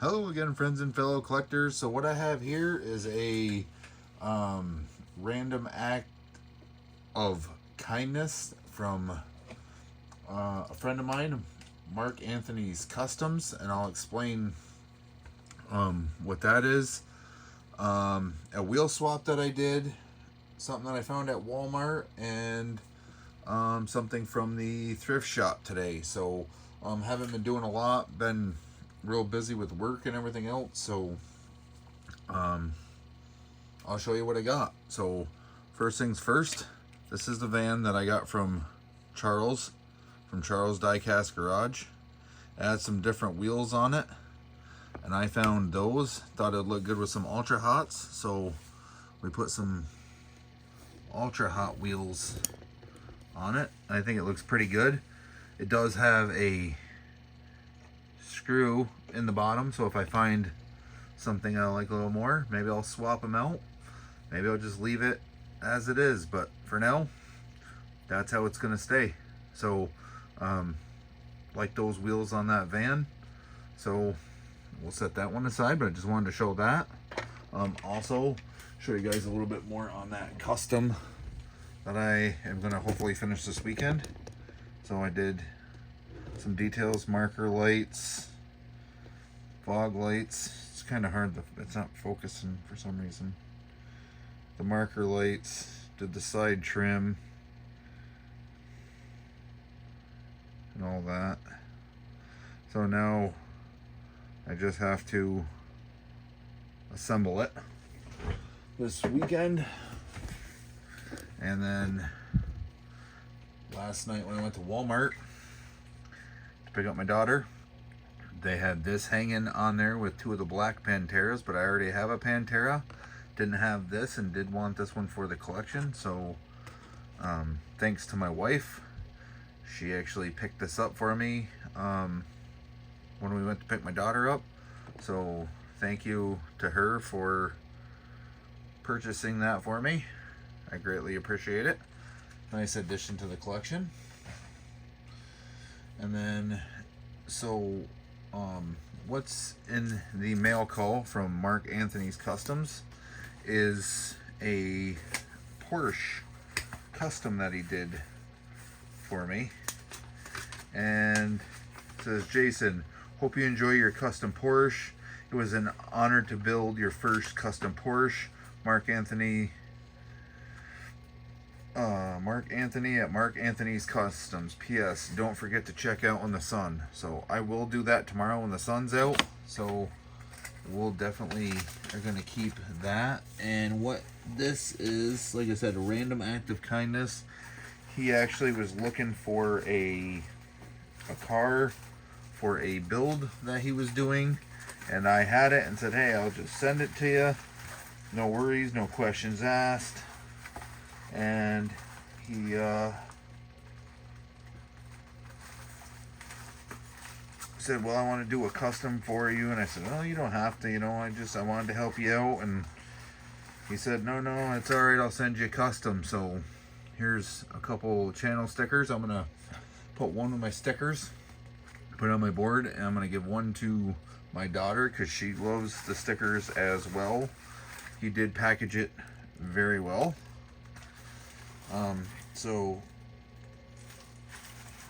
Hello again, friends and fellow collectors. So what I have here is a random act of kindness from a friend of mine, Mark Anthony's Customs, and I'll explain what that is. A wheel swap that I did, something that I found at Walmart, and something from the thrift shop today. So haven't been doing a lot, been real busy with work and everything else, so I'll show you what I got. So first things first, this is the van that I got from Charles Diecast Garage. It had some different wheels on it, and I found those, thought it'd look good with some Ultra Hots, so we put some Ultra Hot wheels on it. I think it looks pretty good. It does have a screw in the bottom, so if I find something I like a little more, maybe I'll swap them out. Maybe I'll just leave it as it is, but for now, that's how it's gonna stay. So like those wheels on that van, so we'll set that one aside, but I just wanted to show that. Also show you guys a little bit more on that custom that I am gonna hopefully finish this weekend. So I did some details, marker lights, fog lights. It's kind of hard, it's not focusing for some reason. The marker lights, did the side trim and all that. So now I just have to assemble it this weekend. And then last night when I went to Walmart to pick up my daughter, they had this hanging on there with two of the black Panteras, but I already have a Pantera. Didn't have this and did want this one for the collection, so thanks to my wife, she actually picked this up for me when we went to pick my daughter up. So thank you to her for purchasing that for me. I greatly appreciate it. Nice addition to the collection. And then, so what's in the mail call from Mark Anthony's Customs is a Porsche custom that he did for me. And it says, Jason, hope you enjoy your custom Porsche. It was an honor to build your first custom Porsche. Mark Anthony at Mark Anthony's Customs. P.S. Don't forget to check out when the sun. So I will do that tomorrow when the sun's out. So we'll definitely are going to keep that. And what this is, like I said, a random act of kindness. He actually was looking for a car for a build that he was doing, and I had it and said, hey, I'll just send it to you. No worries, no questions asked. And he said, well, I want to do a custom for you. And I said, well, you don't have to, I wanted to help you out. And he said, no, it's all right, I'll send you a custom. So here's a couple channel stickers. I'm gonna put one of my stickers, put it on my board, and I'm gonna give one to my daughter because she loves the stickers as well. He did package it very well. So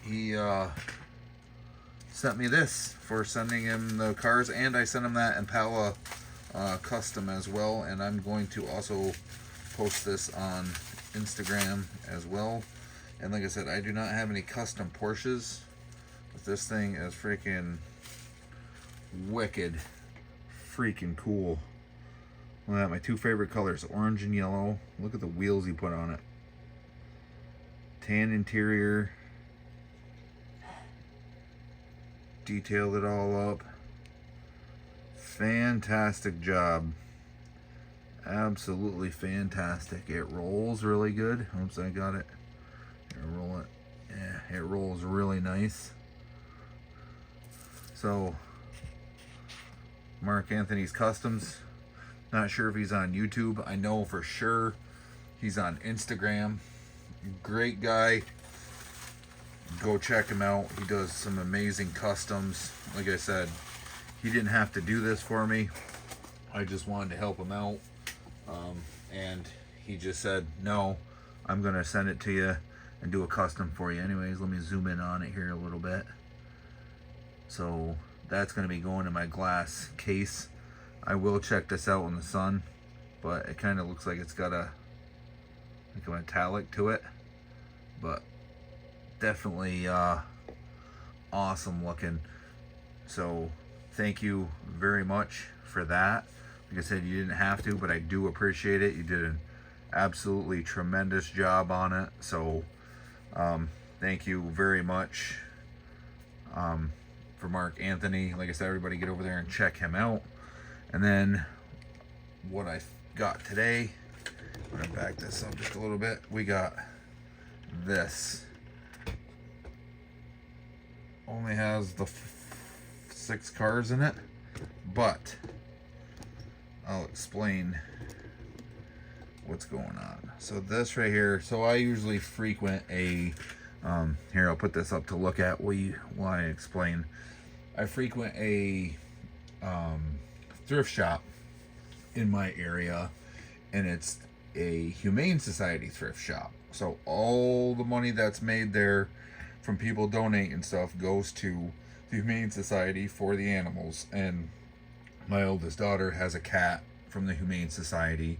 he sent me this for sending him the cars, and I sent him that Impala custom as well, and I'm going to also post this on Instagram as well. And like I said, I do not have any custom Porsches, but this thing is freaking wicked freaking cool. Look at that, my two favorite colors, orange and yellow. Look at the wheels he put on it. Tan interior. Detailed it all up. Fantastic job. Absolutely fantastic. It rolls really good. Oops, I got it. Here, roll it. Yeah, it rolls really nice. So, Mark Anthony's Customs. Not sure if he's on YouTube. I know for sure he's on Instagram. Great guy. Go check him out. He does some amazing customs. Like I said, he didn't have to do this for me. I just wanted to help him out. And he just said, no, I'm going to send it to you and do a custom for you. Anyways, let me zoom in on it here a little bit. So that's going to be going in my glass case. I will check this out in the sun, but it kind of looks like it's got a metallic to it, but definitely awesome looking. So thank you very much for that. Like I said, you didn't have to, but I do appreciate it. You did an absolutely tremendous job on it. So thank you very much for Mark Anthony. Like I said, everybody get over there and check him out. And then what I got today, I'm going to back this up just a little bit. We got this. Only has the 6 cars in it, but I'll explain what's going on. So this right here, so I usually frequent a, here I'll put this up to look at while I explain. I frequent a thrift shop in my area, and it's a Humane Society thrift shop. So all the money that's made there from people donating stuff goes to the Humane Society for the animals. And my oldest daughter has a cat from the Humane Society,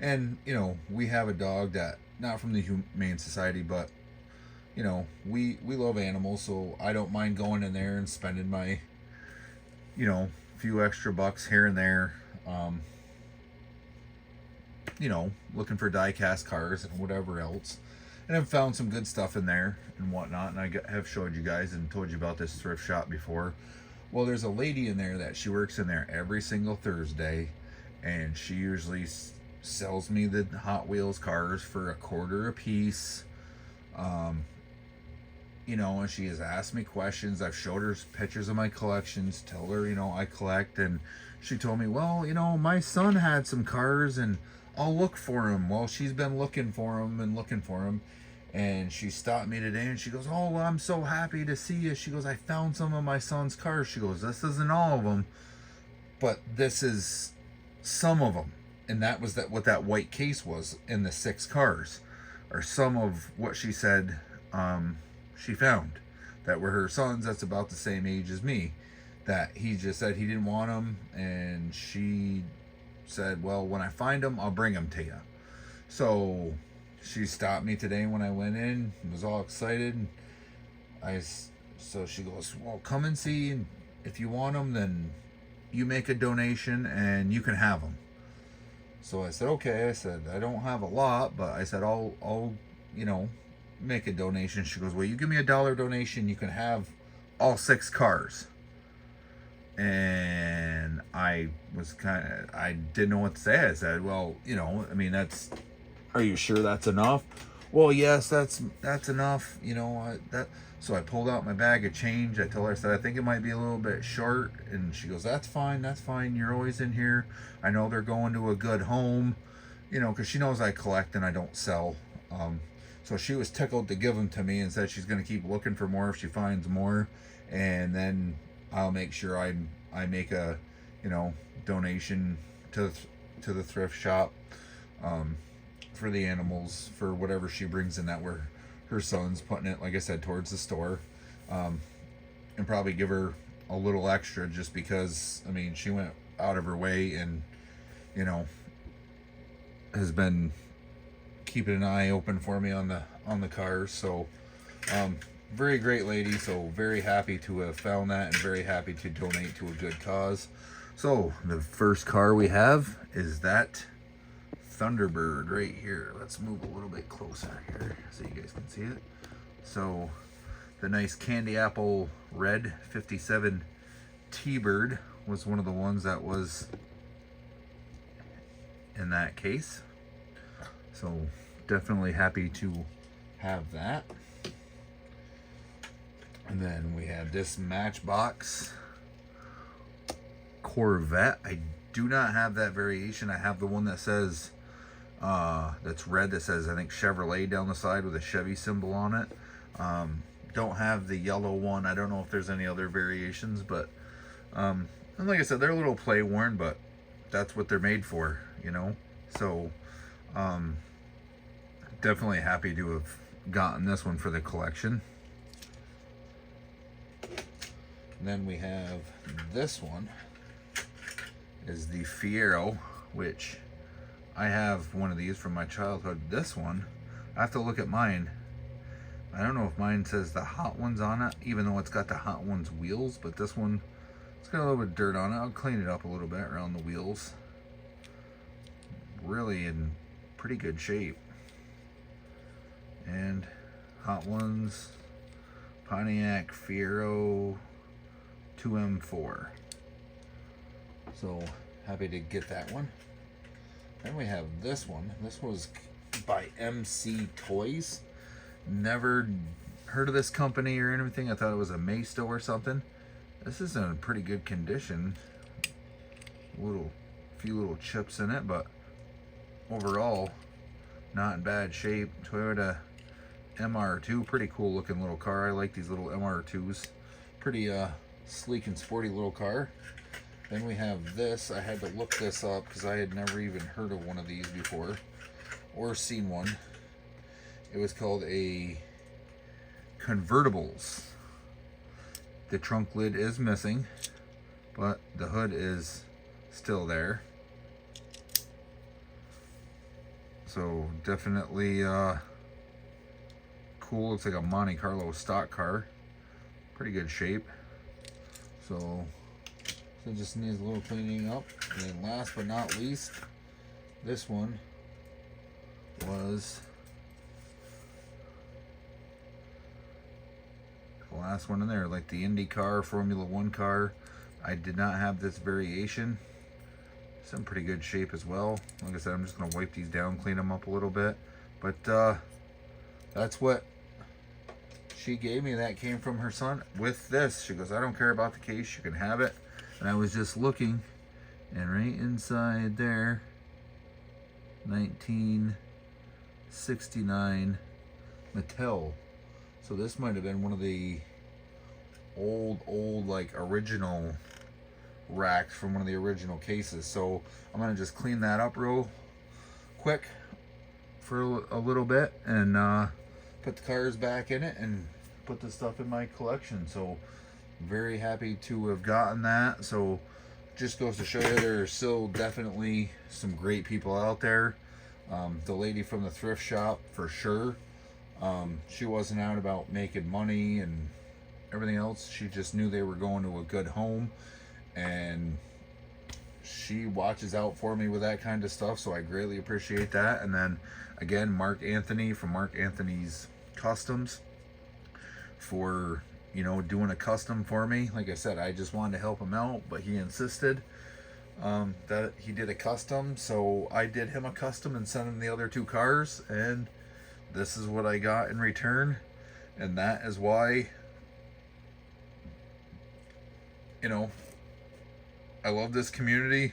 and you know, we have a dog that not from the Humane Society, but you know, we love animals, so I don't mind going in there and spending my, you know, few extra bucks here and there, you know, looking for die-cast cars and whatever else. And I've found some good stuff in there and whatnot, and I have showed you guys and told you about this thrift shop before. Well, there's a lady in there that she works in there every single Thursday, and she usually sells me the Hot Wheels cars for $0.25 a piece. You know, and she has asked me questions. I've showed her pictures of my collections, tell her, you know, I collect, and she told me, well, you know, my son had some cars and I'll look for them. Well, she's been looking for them and looking for them, and she stopped me today and she goes, oh, well, I'm so happy to see you. She goes, I found some of my son's cars. She goes, this isn't all of them, but this is some of them. And that was what that white case was in the 6 cars, or some of what she said she found that were her sons. That's about the same age as me, that he just said he didn't want them, and she said, well, when I find them, I'll bring them to you. So she stopped me today when I went in, was all excited. So she goes, well, come and see, and if you want them, then you make a donation and you can have them. So I said, okay. I said, I don't have a lot, but I said, I'll you know, make a donation. She goes, well, you give me $1 donation, you can have all 6 cars. And I didn't know what to say. I said, well, you know, I mean, are you sure that's enough? Well, yes, that's enough, you know, so I pulled out my bag of change. I told her, I said, I think it might be a little bit short. And she goes, that's fine. You're always in here. I know they're going to a good home, you know, because she knows I collect and I don't sell. So she was tickled to give them to me, and said she's going to keep looking for more if she finds more. And then I'll make sure I make a, you know, donation to the thrift shop for the animals, for whatever she brings in, that where her son's putting it, like I said, towards the store, and probably give her a little extra, just because, I mean, she went out of her way and, you know, has been keeping an eye open for me on the cars. So very great lady. So very happy to have found that, and very happy to donate to a good cause. So the first car we have is that Thunderbird right here. Let's move a little bit closer here so you guys can see it. So the nice candy apple red 57 T-Bird was one of the ones that was in that case. So definitely happy to have that. And then we have this Matchbox Corvette. I do not have that variation. I have the one that says, that's red, that says, I think, Chevrolet down the side with a Chevy symbol on it. Don't have the yellow one. I don't know if there's any other variations, but And like I said, they're a little play worn, but that's what they're made for, you know. So definitely happy to have gotten this one for the collection. And then we have this one is the Fiero, which I have one of these from my childhood. This one, I have to look at mine. I don't know if mine says the Hot Ones on it, even though it's got the Hot Ones wheels, but this one, it's got a little bit of dirt on it. I'll clean it up a little bit around the wheels. Really in pretty good shape. And Hot Ones, Pontiac Fiero 2M4. So happy to get that one. Then we have this one. This was by MC Toys. Never heard of this company or anything. I thought it was a Maisto or something. This is in pretty good condition. Few little chips in it, but overall not in bad shape. Toyota MR2, pretty cool looking little car. I like these little MR2s. Pretty sleek and sporty little car. Then we have this. I had to look this up because I had never even heard of one of these before or seen one. It was called a Convertibles. The trunk lid is missing, but the hood is still there. So definitely cool. Looks like a Monte Carlo stock car. Pretty good shape. So it just needs a little cleaning up. And then last but not least, this one was the last one in there, like the Indy car, Formula One car. I did not have this variation. It's in pretty good shape as well. Like I said, I'm just going to wipe these down, clean them up a little bit. But that's what she gave me. That came from her son with this. She goes, I don't care about the case, you can have it. And I was just looking, and right inside there, 1969 Mattel. So this might have been one of the old like original racks from one of the original cases. So I'm gonna just clean that up real quick for a little bit and put the cars back in it and put the stuff in my collection. So very happy to have gotten that. So just goes to show you there are still definitely some great people out there. The lady from the thrift shop, for sure. She wasn't out about making money and everything else. She just knew they were going to a good home, and she watches out for me with that kind of stuff, so I greatly appreciate that. And then again, Mark Anthony from Mark Anthony's Customs for, you know, doing a custom for me. Like I said, I just wanted to help him out, but he insisted that he did a custom, so I did him a custom and sent him the other two cars, and this is what I got in return. And that is why, you know, I love this community.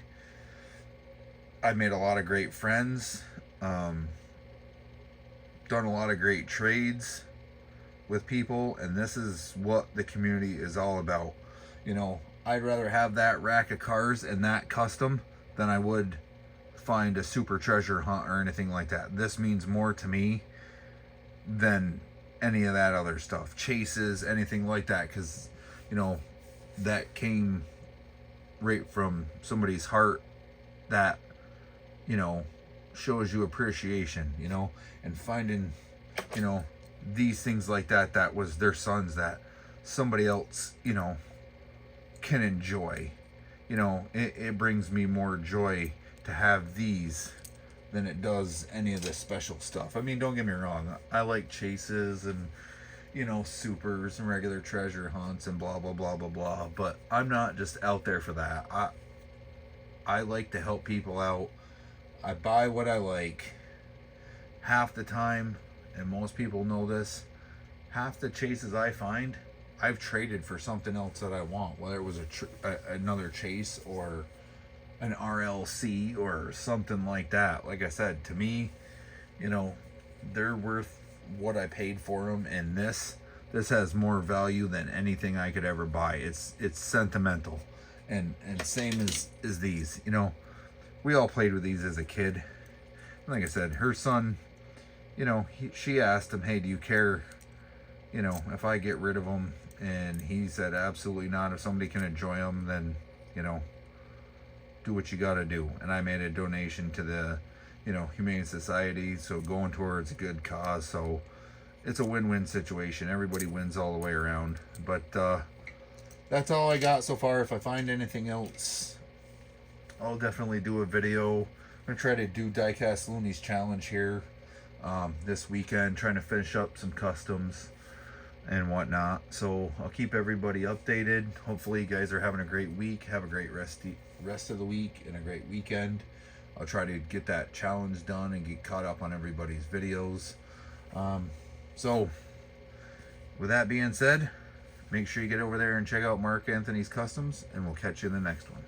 I made a lot of great friends, done a lot of great trades with people, and this is what the community is all about. You know, I'd rather have that rack of cars and that custom than I would find a super treasure hunt or anything like that. This means more to me than any of that other stuff, chases, anything like that, because, you know, that came right from somebody's heart that, you know, shows you appreciation, you know, and finding, you know, these things like that, that was their sons that somebody else, you know, can enjoy. You know, it brings me more joy to have these than it does any of the special stuff. I mean, don't get me wrong, I like chases and, you know, supers and regular treasure hunts and blah blah blah blah blah, but I'm not just out there for that. I like to help people out. I buy what I like. Half the time, and most people know this, half the chases I find, I've traded for something else that I want, whether it was another chase or an RLC or something like that. Like I said, to me, you know, they're worth what I paid for them, and this has more value than anything I could ever buy. It's sentimental, And same as these, you know, we all played with these as a kid. And like I said, her son, you know, she asked him, hey, do you care, you know, if I get rid of them? And he said, absolutely not. If somebody can enjoy them, then, you know, do what you got to do. And I made a donation to the, you know, Humane Society, so going towards a good cause. So it's a win-win situation. Everybody wins all the way around. But that's all I got so far. If I find anything else, I'll definitely do a video. I'm gonna try to do Diecast Loonies challenge here this weekend, trying to finish up some customs and whatnot. So I'll keep everybody updated. Hopefully you guys are having a great week. Have a great rest of the week and a great weekend. I'll try to get that challenge done and get caught up on everybody's videos. So with that being said, make sure you get over there and check out Mark Anthony's Customs, and we'll catch you in the next one.